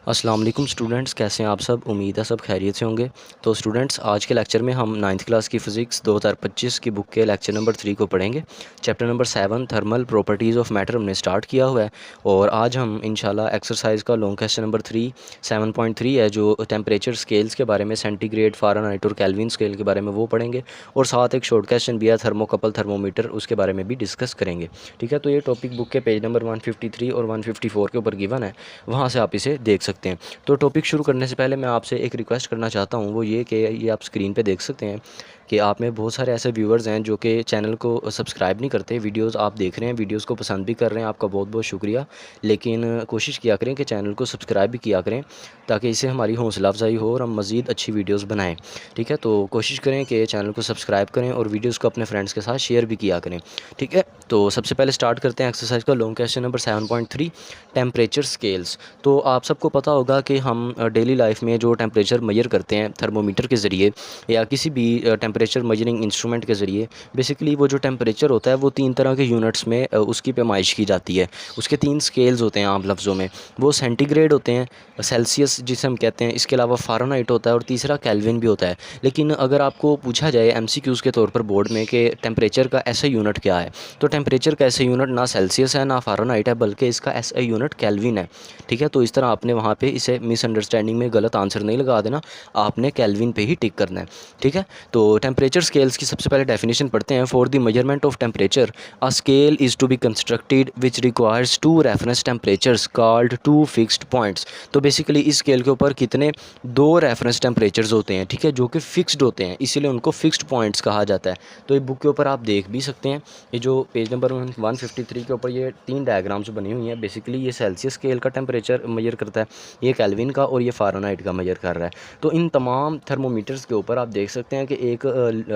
अस्सलाम वालेकुम स्टूडेंट्स, कैसे हैं आप सब। उम्मीद है सब खैरियत से होंगे। तो स्टूडेंट्स, आज के लेक्चर में हम 9th क्लास की फ़िज़िक्स 2025 की बुक के लेक्चर नंबर 3 को पढ़ेंगे। Chapter number 7 thermal properties of matter हमने स्टार्ट किया हुआ है और आज हम इंशाल्लाह एक्सरसाइज का लॉन्ग क्वेश्चन नंबर 3 7.3 है, जो टेम्परेचर स्केल्स के बारे में, सेंटीग्रेड, फ़ारेनहाइट और केल्विन स्केल के बारे में वो पढ़ेंगे। और साथ एक शॉर्ट क्वेश्चन भी है थर्मोकपल थर्मोमीटर, उसके बारे में भी डिस्कस करेंगे। ठीक है, तो ये टॉपिक बुक के पेज नंबर 153 और 154 के ऊपर गिवन है, वहाँ से आप इसे देख सकते हैं। तो टॉपिक शुरू करने से पहले मैं आपसे एक रिक्वेस्ट करना चाहता हूँ, वो ये कि ये आप स्क्रीन पे देख सकते हैं कि आप में बहुत सारे ऐसे व्यूअर्स हैं जो कि चैनल को सब्सक्राइब नहीं करते। वीडियोस आप देख रहे हैं, वीडियोस को पसंद भी कर रहे हैं, आपका बहुत बहुत शुक्रिया। लेकिन कोशिश किया करें कि चैनल को सब्सक्राइब भी किया करें, ताकि इससे हमारी हौसला अफजाई हो और हम मज़ीद अच्छी वीडियोस बनाएं। ठीक है, तो कोशिश करें कि चैनल को सब्सक्राइब करें और वीडियोस को अपने फ्रेंड्स के साथ शेयर भी किया करें। ठीक है, तो सबसे पहले स्टार्ट करते हैं एक्सरसाइज का long question number 7.3 temperature scales. तो आप सबको पता होगा कि हम डेली लाइफ में जो टेम्परेचर मेजर करते हैं थर्मोमीटर के ज़रिए या किसी भी टेम्परेचर मेजरिंग इंस्ट्रूमेंट के ज़रिए, बेसिकली वो जो टेम्परेचर होता है वो 3 तरह के यूनिट्स में उसकी पैमाइश की जाती है। उसके 3 स्केल्स होते हैं आम लफ्ज़ों में। वो सेंटीग्रेड होते हैं, सेल्सियस जिसे हम कहते हैं, इसके अलावा फ़ारेनहाइट होता है और तीसरा केल्विन भी होता है। लेकिन अगर आपको पूछा जाए एमसीक्यूज़ के तौर पर बोर्ड में कि टेम्परेचर का एसआई यूनिट क्या है, तो टेम्परेचर का एसआई यूनिट ना सेल्सियस है ना फ़ारेनहाइट है, बल्कि इसका एसआई यूनिट केल्विन है। ठीक है, तो इस तरह आपने वहाँ पे इसे मिसअंडरस्टैंडिंग में गलत आंसर नहीं लगा देना, आपने केल्विन पे ही टिक करना है। ठीक है, तो टेम्परेचर स्केल्स की सबसे पहले डेफिनेशन पढ़ते हैं। For the measurement of temperature a scale is to be constructed which requires 2 reference temperatures called 2 fixed points. तो बेसिकली इस स्केल के ऊपर कितने 2 रेफरेंस टेम्परेचर्स होते हैं, ठीक है, जो कि फिक्स्ड होते हैं, इसीलिए उनको फिक्स्ड पॉइंट्स कहा जाता है। तो ये बुक के ऊपर आप देख भी सकते हैं, ये जो पेज नंबर 153 के ऊपर ये 3 डायग्राम्स बनी हुई हैं। बेसिकली ये सेल्सियस स्केल का टेम्परेचर मेजर करता है, ये केल्विन का, और ये फ़ारेनहाइट का मेजर कर रहा है। तो इन तमाम थर्मोमीटर्स के ऊपर आप देख सकते हैं कि एक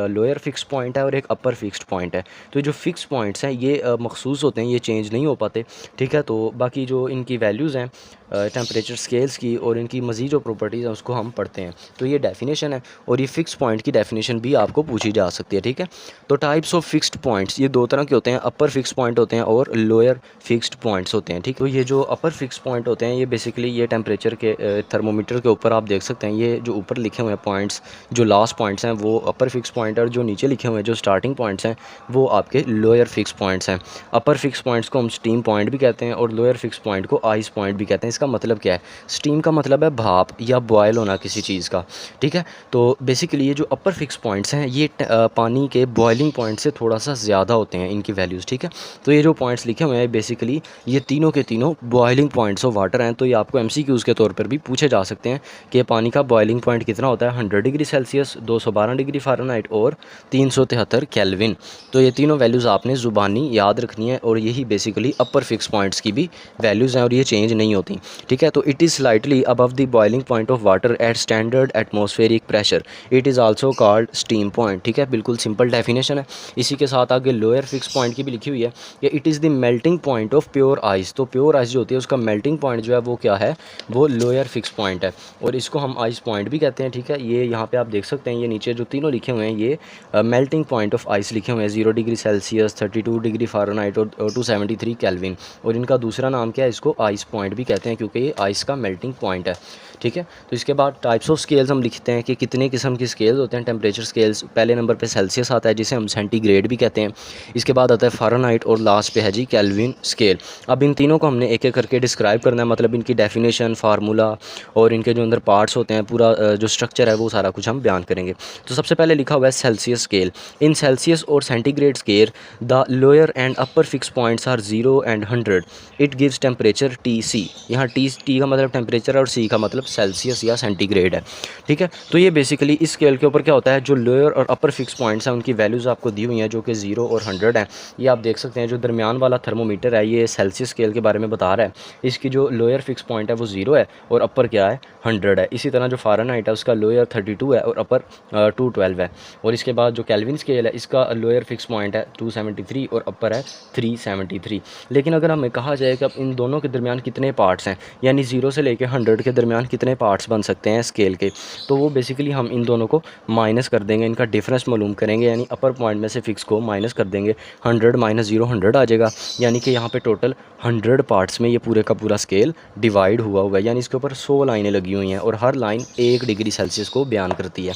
लोअर फिक्स पॉइंट है और एक अपर फिक्स्ड पॉइंट है। तो जो फिक्स पॉइंट्स हैं ये मखसूस होते हैं, ये चेंज नहीं हो पाते। ठीक है, तो बाकी जो इनकी वैल्यूज़ हैं टेम्परेचर स्केल्स की और इनकी मज़ीद जो प्रॉपर्टीज़ हैं उसको हम पढ़ते हैं। तो ये डेफिनेशन है और ये फ़िक्स पॉइंट की डेफिनेशन भी आपको पूछी जा सकती है। ठीक है, तो टाइप्स ऑफ फिक्स्ड पॉइंट्स ये 2 तरह के होते हैं, अपर फिक्स पॉइंट होते हैं और लोअर फिक्स्ड पॉइंट्स होते हैं। ठीक, तो ये जो अपर फिक्स पॉइंट होते हैं ये बेसिकली ये टेम्परेचर के थर्मोमीटर के ऊपर आप देख सकते हैं, ये जो ऊपर लिखे हुए हैं पॉइंट्स, जो लास्ट पॉइंट्स हैं वो अपर फिक्स पॉइंट है, और जो नीचे लिखे हुए हैं जो स्टार्टिंग पॉइंट्स हैं वो आपके लोअर फिक्स पॉइंट्स हैं। अपर फिक्स पॉइंट्स को हम स्टीम पॉइंट भी कहते हैं और लोअर फिक्स पॉइंट को आइस पॉइंट भी कहते हैं। इसका मतलब क्या है? स्टीम का मतलब है भाप या बॉयल होना किसी चीज़ का। ठीक है, तो बेसिकली ये जो अपर फिक्स पॉइंट्स हैं ये पानी के बॉयलिंग पॉइंट से थोड़ा सा ज़्यादा होते हैं इनकी वैल्यूज़। ठीक है, तो ये जो पॉइंट्स लिखे हुए हैं बेसिकली ये तीनों के तीनों बॉयलिंग पॉइंट्स ऑफ वाटर हैं। तो ये आपको एमसीक्यूज़ के तौर पर भी पूछे जा सकते हैं कि पानी का बॉयलिंग पॉइंट कितना होता है, 100 डिग्री सेल्सियस, 212 डिग्री फ़ारेनहाइट और 373 केल्विन। तो ये तीनों वैल्यूज़ आपने ज़ुबानी याद रखनी है और यही बेसिकली अपर फिक्स पॉइंट्स की भी वैल्यूज़ हैं और ये चेंज नहीं होती। ठीक है, तो it is slightly above the boiling point of water at standard atmospheric pressure, it is also called steam point. ठीक है, बिल्कुल सिंपल डेफिनेशन है। इसी के साथ आगे लोअर फिक्स पॉइंट की भी लिखी हुई है कि it is the melting point of pure ice. तो प्योर आइस जो होती है उसका मेल्टिंग पॉइंट जो है वो क्या है, वो लोअर फिक्स पॉइंट है और इसको हम आइस पॉइंट भी कहते हैं। ठीक है, ये यहाँ पे आप देख सकते हैं, ये नीचे जो तीनों लिखे हुए हैं ये मेल्टिंग पॉइंट ऑफ आइस लिखे हुए हैं, 0 डिग्री सेल्सियस, 32 डिग्री फ़ारेनहाइट और 273 केल्विन। और इनका दूसरा नाम क्या है, इसको आइस पॉइंट भी कहते हैं क्योंकि ये आइस का मेल्टिंग पॉइंट है। ठीक है, तो इसके बाद टाइप्स ऑफ स्केल्स हम लिखते हैं कि कितने किस्म की स्केल्स होते हैं टेम्परेचर स्केल्स। पहले नंबर पे सेल्सियस आता है जिसे हम सेंटीग्रेड भी कहते हैं, इसके बाद आता है फ़ारेनहाइट और लास्ट पे है जी केल्विन स्केल। अब इन तीनों को हमने एक एक करके डिस्क्राइब करना है, मतलब इनकी डेफिनेशन, फार्मूला और इनके जो अंदर पार्ट्स होते हैं, पूरा जो स्ट्रक्चर है वो सारा कुछ हम बयान करेंगे। तो सबसे पहले लिखा हुआ है सेल्सियस स्केल। इन सेल्सियस और centigrade scale the lower and upper fix points are 0 and 100। It gives temperature TC। यहाँ टी का मतलब टेम्परेचर है और सी का मतलब सेल्सियस या सेंटीग्रेड है। ठीक है, तो ये बेसिकली इस स्केल के ऊपर क्या होता है, जो लोअर और अपर फिक्स पॉइंट्स हैं उनकी वैल्यूज़ आपको दी हुई हैं जो कि 0 और 100 हैं। ये आप देख सकते हैं, जो दरमियान वाला थर्मोमीटर है ये सेल्सियस स्केल के बारे में बता रहा है, इसकी जो लोअर फिक्स पॉइंट है वो 0 है और अपर क्या है, 100 है। इसी तरह जो फ़ारेनहाइट है उसका लोअर 32 है और अपर 212 है। और इसके बाद जो केल्विन स्केल है इसका लोअर फिक्स पॉइंट है 273 और अपर है 373। लेकिन अगर हमें कहा जाए कि अब इन दोनों के दरमियान कितने पार्ट्स हैं, यानी 0 से लेकर 100 के दरमियान कितने पार्ट्स बन सकते हैं स्केल के, तो वो बेसिकली हम इन दोनों को माइनस कर देंगे, इनका डिफरेंस मालूम करेंगे, यानी अपर पॉइंट में से फिक्स को माइनस कर देंगे। 100 माइनस 0 100 आ जाएगा, यानी कि यहाँ पे टोटल 100 पार्ट्स में ये पूरे का पूरा स्केल डिवाइड हुआ होगा, यानी इसके ऊपर 100 लाइनें लगी हुई हैं और हर लाइन 1 डिग्री सेल्सियस को बयान करती है।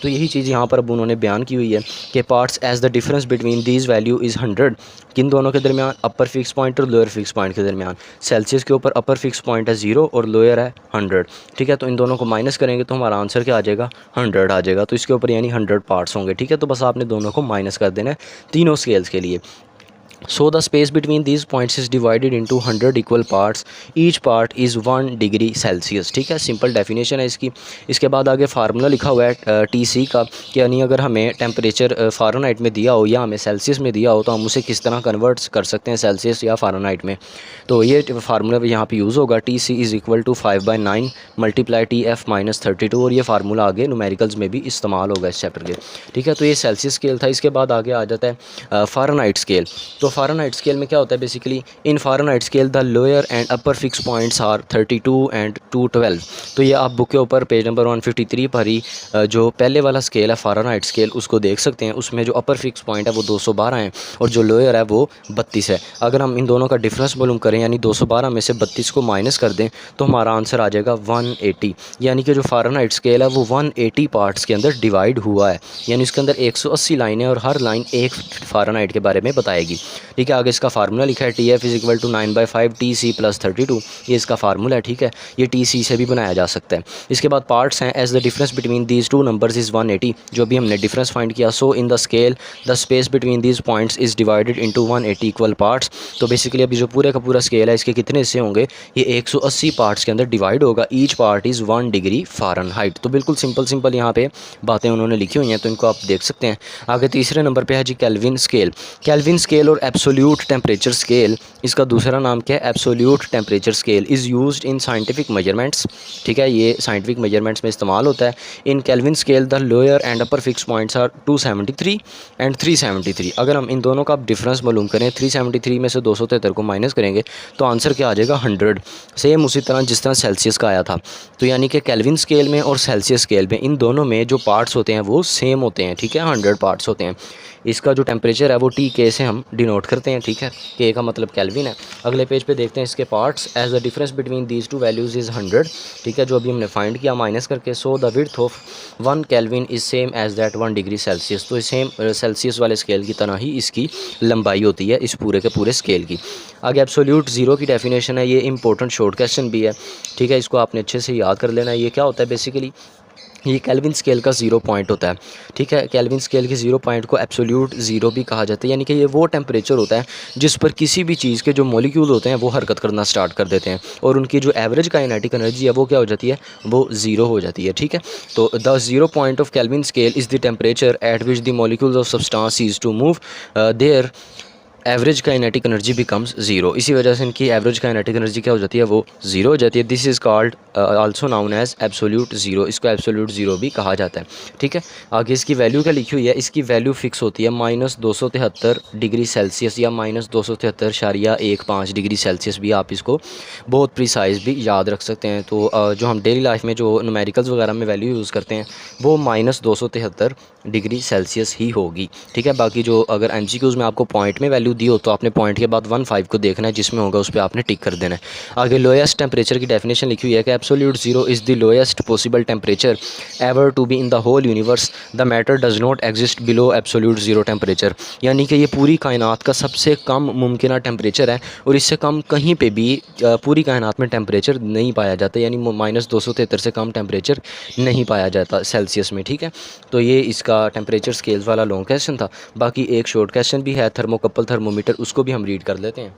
तो यही चीज़ यहाँ पर अब उन्होंने बयान की हुई है कि parts as the difference between these value is 100, किन दोनों के दरमियान, अपर फिक्स पॉइंट और लोअर फिक्स पॉइंट के दरमियान। सेल्सियस के ऊपर अपर फिक्स पॉइंट है 0 और लोअर है 100, ठीक है। तो इन दोनों को माइनस करेंगे तो हमारा आंसर क्या आ जाएगा, 100 आ जाएगा। तो इसके ऊपर यानी 100 पार्ट्स होंगे, ठीक है। तो बस आपने दोनों को माइनस कर देना है तीनों स्केल्स के लिए। So the space between these points is divided into 100 equal parts. Each part is 1 degree Celsius, ठीक है। सिंपल डेफिनेशन है इसकी। इसके बाद आगे फार्मूला लिखा हुआ है TC का, कि यानी अगर हमें टेम्परेचर फ़ारेनहाइट में दिया हो या हमें सेल्सियस में दिया हो तो हम उसे किस तरह कन्वर्ट कर सकते हैं सेल्सियस या फ़ारेनहाइट में। तो ये फार्मूला यहाँ पे यूज़ होगा, TC is equal to 5/9 multiply TF minus 32, और ये फार्मूला आगे न्यूमेरिकल्स में भी इस्तेमाल होगा इस चैप्टर के, ठीक है। तो ये सेल्सियस स्केल था। इसके बाद आगे आ जाता है फ़ारेनहाइट स्केल। तो फ़ारेनहाइट स्केल में क्या होता है, basically in Fahrenheit scale the lower and upper fix points are 32 and 212। तो ये आप बुक के ऊपर पेज नंबर 153 पर ही जो पहले वाला स्केल है फ़ारेनहाइट स्केल उसको देख सकते हैं। उसमें जो अपर फिक्स पॉइंट है वो 212 है और जो लोअर है वो 32 है। अगर हम इन दोनों का डिफरेंस मालूम करें, यानी 212 में से 32 को माइनस कर दें तो हमारा आंसर आ जाएगा 180, यानी कि जो फ़ारेनहाइट स्केल है वो 180 पार्ट्स के अंदर डिवाइड हुआ है, यानी इसके अंदर 180 लाइनें और हर लाइन एक फ़ारेनहाइट के बारे में बताएगी, ठीक है। आगे इसका फार्मूला लिखा है TF is equal to 9/5 TC plus 32, ये इसका फार्मूला है, ठीक है। ये TC से भी बनाया जा सकता है। इसके बाद पार्ट्स हैं, as the difference between these two numbers is 180, जो भी हमने डिफरेंस फाइंड किया। So in the scale the space between these points is divided into 180 equal parts. तो बेसिकली अभी जो पूरे का पूरा स्केल है इसके कितने हिस्से होंगे, ये 180 पार्ट्स के अंदर डिवाइड होगा। Each part is 1 degree Fahrenheit. तो बिल्कुल सिंपल यहाँ पे बातें उन्होंने लिखी हुई हैं, तो इनको आप देख सकते हैं। आगे तीसरे नंबर पर है जी केल्विन स्केल। केल्विन स्केल और एब्सोल्यूट टेम्परेचर स्केल, इसका दूसरा नाम क्या है, absolute temperature scale, is used in scientific measurements, ठीक है। ये साइंटिफिक मेजरमेंट्स में इस्तेमाल होता है। In Kelvin scale the lower and upper fix points are 273 and 373। अगर हम इन दोनों का डिफरेंस मालूम करें, 373 में से 273 को माइनस करेंगे तो आंसर क्या आ जाएगा, 100। सेम उसी तरह जिस तरह सेल्सियस का आया था। तो यानी कि केल्विन स्केल में और सेल्सियस स्केल में इन दोनों में जो पार्ट्स होते हैं वो सेम होते हैं, ठीक है। 100 पार्ट्स होते हैं। इसका जो टेम्परेचर है वो TK से हम डिनोट करते हैं, ठीक है। K का मतलब केल्विन है। अगले पेज पे देखते हैं इसके parts, as the difference between these two values is 100, ठीक है, जो अभी हमने फाइंड किया माइनस करके। So the width of 1 kelvin is same as that 1 degree Celsius. तो सेम सेल्सियस वाले स्केल की तरह ही इसकी लंबाई होती है इस पूरे के पूरे स्केल की। आगे एब्सोल्यूट ज़ीरो की डेफिनेशन है, ये इंपॉर्टेंट शॉर्ट क्वेश्चन भी है, ठीक है। इसको आपने अच्छे से याद कर लेना है। ये क्या होता है, बेसिकली ये केल्विन स्केल का 0 पॉइंट होता है, ठीक है। केल्विन स्केल के 0 पॉइंट को एब्सोल्यूट ज़ीरो भी कहा जाता है, यानी कि ये वो टेम्परेचर होता है जिस पर किसी भी चीज़ के जो मॉलिक्यूल होते हैं वो हरकत करना स्टार्ट कर देते हैं और उनकी जो एवरेज काइनेटिक एनर्जी है वो क्या हो जाती है, वो 0 हो जाती है, ठीक है। तो the 0 point of kelvin scale is the temperature at which the molecules of substance cease to move their average kinetic energy becomes 0। इसी वजह से इनकी एवरेज काइनेटिक एनर्जी क्या हो जाती है, वो 0 हो जाती है। This is called also known as absolute zero, इसको एब्सोल्यूट ज़ीरो भी कहा जाता है, ठीक है। आगे इसकी वैल्यू क्या लिखी हुई है, इसकी वैल्यू फिक्स होती है -273 डिग्री सेल्सियस या -273.15 डिग्री सेल्सियस भी आप इसको बहुत प्रिसाइज भी याद रख सकते हैं। तो जो हम डेली लाइफ में जो न्यूमेरिकल्स वगैरह में वैल्यू यूज़ करते हैं वो -273 डिग्री सेल्सियस ही होगी, ठीक है। बाकी जो अगर MCQs में आपको पॉइंट में वैल्यू दी हो तो आपने पॉइंट के बाद 15 को देखना है, जिसमें होगा उस पर आपने टिक कर देना है। आगे लोएस्ट टेम्परेचर की डेफिनेशन लिखी हुई है कि absolute zero is the lowest possible temperature ever to be in the whole universe, the matter does not exist below absolute zero temperature. यानी कि ये पूरी कायनात का सबसे कम मुमकिन टेम्परेचर है और इससे कम कहीं पे भी पूरी कायनात में टेम्परेचर नहीं पाया जाता, यानी -273 से कम टेम्परेचर नहीं पाया जाता सेल्सियस में, ठीक है। तो ये इसका टेम्परेचर स्केल्स वाला लॉन्ग क्वेश्चन था। बाकी एक शॉर्ट क्वेश्चन भी है थर्मोकपल थर्मोमीटर, उसको भी हम रीड कर लेते हैं।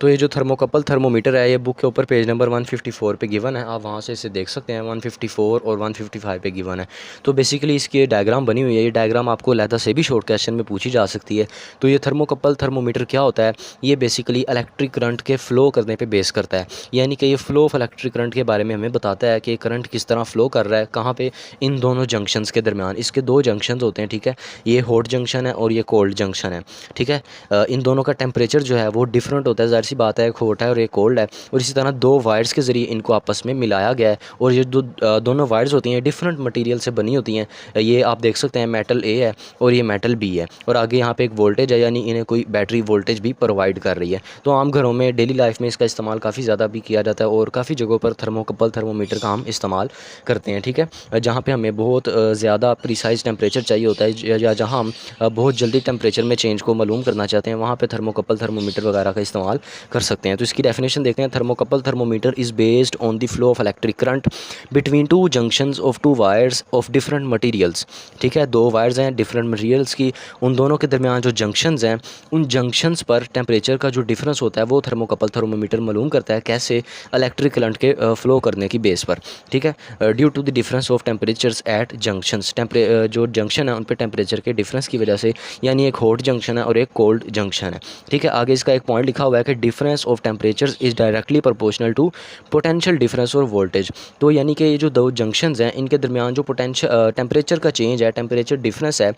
तो ये जो थर्मोकपल थर्मोमीटर है ये बुक के ऊपर पेज नंबर 154 पे गिवन है, आप वहाँ से इसे देख सकते हैं। 154 और 155 पे गिवन है। तो बेसिकली इसकी डायग्राम बनी हुई है, ये डायग्राम आपको अलहदा से भी शॉर्ट क्वेश्चन में पूछी जा सकती है। तो ये थर्मोकपल थर्मोमीटर क्या होता है, ये बेसिकली इलेक्ट्रिक करंट के फ़्लो करने पर बेस करता है, यानी कि ये फ़्लो ऑफ इलेक्ट्रिक करंट के बारे में हमें बताता है कि करंट किस तरह फ़्लो कर रहा है, कहाँ पर, इन दोनों जंक्शंस के दरमियान। इसके दो जंक्शंस होते हैं, ठीक है, ये हॉट जंक्शन है और ये कोल्ड जंक्शन है, ठीक है। इन दोनों का टेम्परेचर जो है वो डिफरेंट होता है, ज़ाहिर सी बात है, एक हॉट है और एक कोल्ड है। और इसी तरह दो वायर्स के ज़रिए इनको आपस में मिलाया गया है, और ये दोनों वायर्स होती हैं डिफरेंट मटेरियल से बनी होती हैं। ये आप देख सकते हैं मेटल ए है और ये मेटल बी है, और आगे यहाँ पे एक वोल्टेज है, यानी इन्हें कोई बैटरी वोल्टेज भी प्रोवाइड कर रही है। तो आम घरों में डेली लाइफ में इसका इस्तेमाल काफ़ी ज़्यादा भी किया जाता है, और काफ़ी जगहों पर थर्मोकपल थर्मोमीटर का हम इस्तेमाल करते हैं, ठीक है। जहाँ पर हमें बहुत ज़्यादा प्रिसाइज टेम्परेचर चाहिए होता है, या जहाँ हम बहुत जल्दी टेम्परेचर में चेंज को मालूम करना चाहते हैं, वहाँ पे थर्मोकपल थर्मोमीटर वगैरह का इस्तेमाल कर सकते हैं। तो इसकी डेफिनेशन देखते हैं। Thermocouple thermometer is based on the flow of electric current between two junctions of to wires of different materials, ठीक है। दो वायर्स हैं डिफरेंट मटेरियल्स की, उन दोनों के दरमियान जो जंक्शंस हैं, उन जंक्शंस पर टेम्परेचर का जो डिफरेंस होता है वो थर्मोकपल थर्मोमीटर मालूम करता है, कैसे, इलेक्ट्रिक करंट के फ़्लो करने की बेस पर, ठीक है। Due to the difference of temperatures at junctions, जो जंक्शन है उन पर टेम्परेचर के डिफरेंस की वजह से, यानी एक हॉट जंक्शन है और एक कोल्ड जंक्शन है, ठीक है। आगे इसका एक पॉइंट लिखा हुआ है कि difference of temperature is directly proportional to potential difference और वोल्टेज। तो यानी कि ये जो दो जंक्शंस हैं इनके दरमियान जो पोटेंशियल टेम्परेचर का चेंज है, टेम्परेचर डिफरेंस है,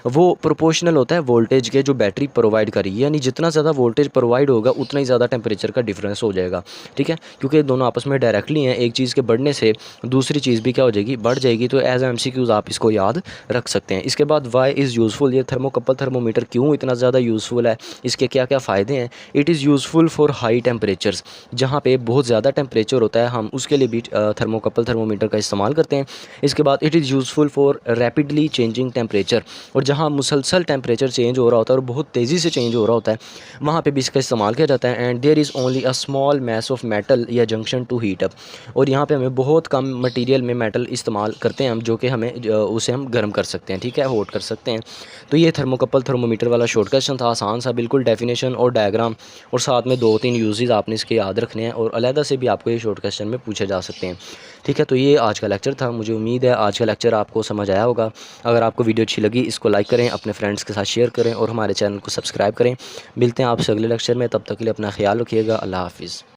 वो प्रोपोर्शनल होता है वोल्टेज के जो बैटरी प्रोवाइड करेगी, यानी जितना ज़्यादा वोल्टेज प्रोवाइड होगा उतना ही ज़्यादा टेम्परेचर का डिफरेंस हो जाएगा, ठीक है। क्योंकि दोनों आपस में डायरेक्टली हैं, एक चीज़ के बढ़ने से दूसरी चीज़ भी क्या हो जाएगी, बढ़ जाएगी। तो एज MCQs आप इसको याद रख सकते हैं। इसके बाद वाई इज़ यूज़फुल, ये थर्मोकपल थर्मोमीटर क्यों इतना ज़्यादा यूज़फुल है, इसके क्या क्या फ़ायदे हैं। It is useful for high temperatures, जहाँ पे बहुत ज़्यादा टेम्परेचर होता है हम उसके लिए भी थर्मोकपल थर्मोमीटर का इस्तेमाल करते हैं। इसके बाद it is useful for rapidly changing temperature, और जहाँ मुसलसल टेम्परेचर चेंज हो रहा होता है और बहुत तेज़ी से चेंज हो रहा होता है, वहाँ पे भी इसका इस्तेमाल किया जाता है। And there is only a small mass of metal या जंक्शन टू हीट अप, और यहाँ पे हमें बहुत कम मटेरियल में मेटल इस्तेमाल करते हैं हम, जो कि हमें उसे हम गर्म कर सकते हैं, ठीक है, हॉट कर सकते हैं। तो ये थर्मोकपल थर्मोमीटर वाला शॉर्ट क्वेश्चन था, आसान सा बिल्कुल, डेफिनेशन और डायग्राम और साथ में 2-3 यूजेस आपने इसके याद रखने हैं, और अलहदा से भी आपको ये शॉर्ट क्वेश्चन में पूछे जा सकते हैं, ठीक है। तो ये आज का लेक्चर था, मुझे उम्मीद है आज का लेक्चर आपको समझ आया होगा। अगर आपको वीडियो अच्छी लगी इसको लाइक करें, अपने फ्रेंड्स के साथ शेयर करें और हमारे चैनल को सब्सक्राइब करें। मिलते हैं आपसे अगले लेक्चर में, तब तक के लिए अपना ख्याल रखिएगा। अल्लाह हाफ़िज़।